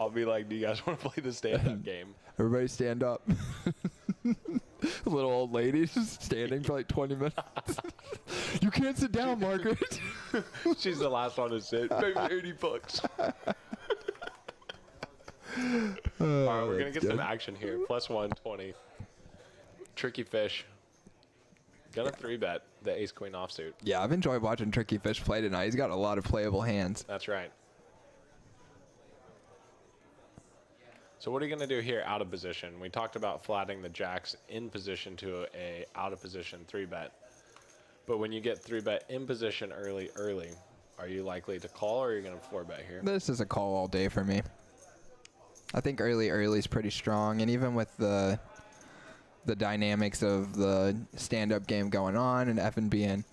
I'll be like, do you guys want to play the stand-up game? Everybody stand up. Little old lady just standing for like 20 minutes. You can't sit down, Margaret. She's the last one to sit. Maybe $80. All right, we're going to get some action here. Plus 120. Tricky Fish. Gonna 3-bet the ace-queen offsuit. Yeah, I've enjoyed watching Tricky Fish play tonight. He's got a lot of playable hands. That's right. So what are you going to do here out of position? We talked about flatting the jacks in position to a out of position 3-bet. But when you get 3-bet in position early, are you likely to call or are you going to 4-bet here? This is a call all day for me. I think early is pretty strong, and even with the dynamics of the stand-up game going on and Evan being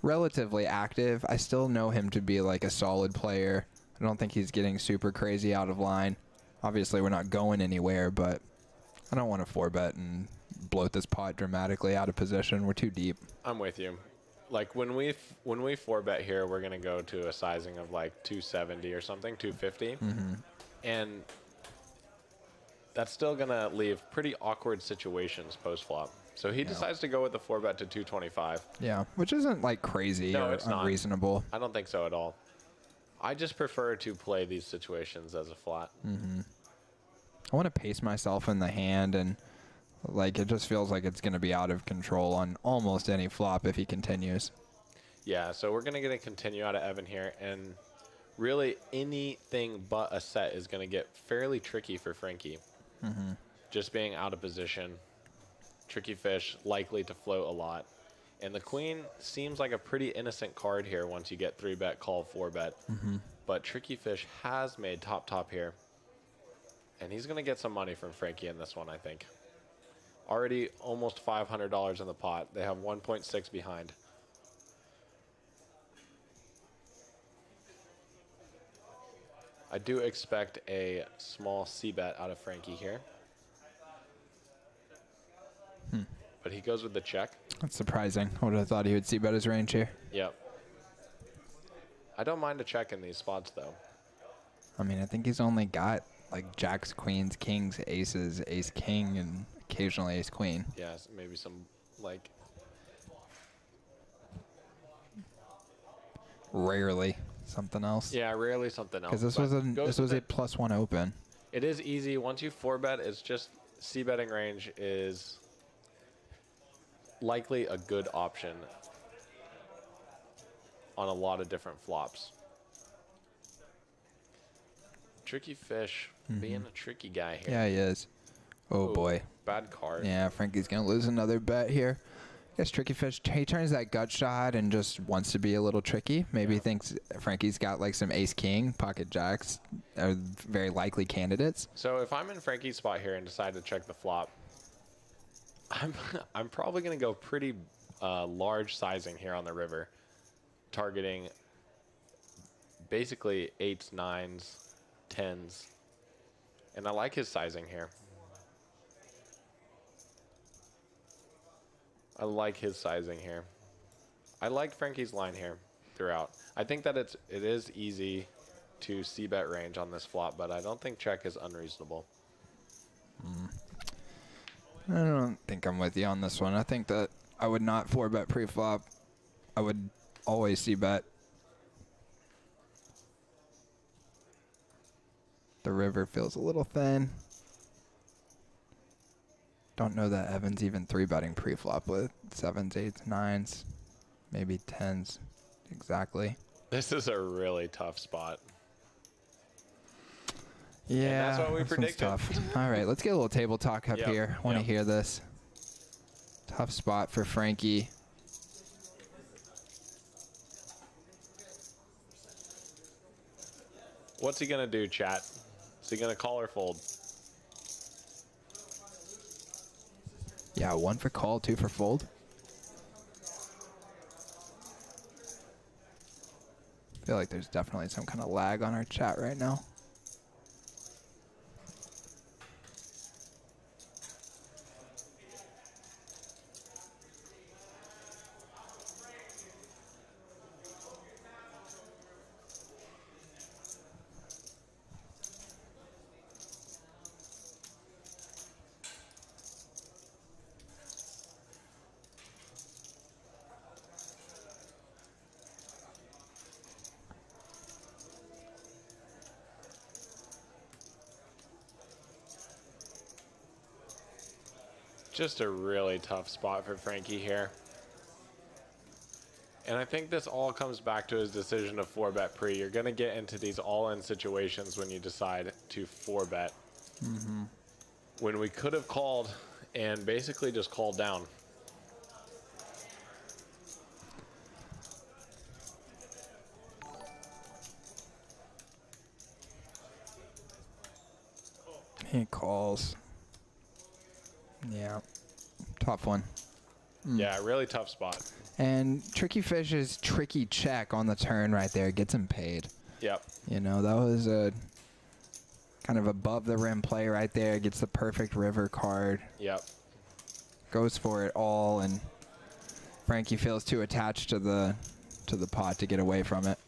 relatively active, I still know him to be like a solid player. I don't think he's getting super crazy out of line. Obviously, we're not going anywhere, but I don't want to 4-bet and bloat this pot dramatically out of position. We're too deep. I'm with you. Like when we 4-bet here, we're gonna go to a sizing of like 270 or something, 250, and that's still gonna leave pretty awkward situations post flop. So he decides to go with the 4-bet to 225. Yeah, which isn't like crazy or unreasonable. I don't think so at all. I just prefer to play these situations as a flat. I want to pace myself in the hand, and like it just feels like it's going to be out of control on almost any flop if he continues. Yeah, so we're going to get a continue out of Evan here, and really anything but a set is going to get fairly tricky for Frankie. Just being out of position. Tricky Fish likely to float a lot. And the queen seems like a pretty innocent card here once you get 3-bet, call, 4-bet. But Tricky Fish has made top here. And he's going to get some money from Frankie in this one, I think. Already almost $500 in the pot. They have 1.6 behind. I do expect a small C-bet out of Frankie here. But he goes with the check. That's surprising. I would have thought he would see bet his range here. Yep. I don't mind a check in these spots, though. I mean, I think he's only got like jacks, queens, kings, aces, ace, king, and occasionally ace, queen. Yeah, maybe some like... Rarely something else. Yeah, rarely something else. Because this was a +1 open. It is easy. Once you 4-bet, it's just C-betting range is likely a good option on a lot of different flops. Tricky Fish being a tricky guy here. Yeah, he is. Oh, boy. Bad card. Yeah, Frankie's going to lose another bet here. I guess Tricky Fish, he turns that gut shot and just wants to be a little tricky. Maybe he thinks Frankie's got like some ace-king, pocket jacks, are very likely candidates. So if I'm in Frankie's spot here and decide to check the flop, I'm probably going to go pretty large sizing here on the river, targeting basically 8s, 9s, 10s, and I like his sizing here. I like his sizing here. I like Frankie's line here throughout. I think that it is easy to C-bet range on this flop, but I don't think check is unreasonable. I don't think I'm with you on this one. I think that I would not 4-bet pre-flop. I would always C-bet. The river feels a little thin. Don't know that Evan's even 3-betting pre-flop with 7s, 8s, 9s, maybe 10s exactly. This is a really tough spot. Yeah, and that's what we predicted. Tough. All right, let's get a little table talk up here. I want to hear this. Tough spot for Frankie. What's he going to do, chat? Is he going to call or fold? Yeah, 1 for call, 2 for fold. I feel like there's definitely some kind of lag on our chat right now. Just a really tough spot for Frankie here. And I think this all comes back to his decision to 4-bet pre. You're going to get into these all-in situations when you decide to 4-bet. When we could have called and basically just called down. He calls. Yeah. Tough one. Yeah, really tough spot. And Tricky Fish's tricky check on the turn right there gets him paid. Yep. You know, that was a kind of above the rim play right there. Gets the perfect river card. Yep. Goes for it all, and Frankie feels too attached to the pot to get away from it.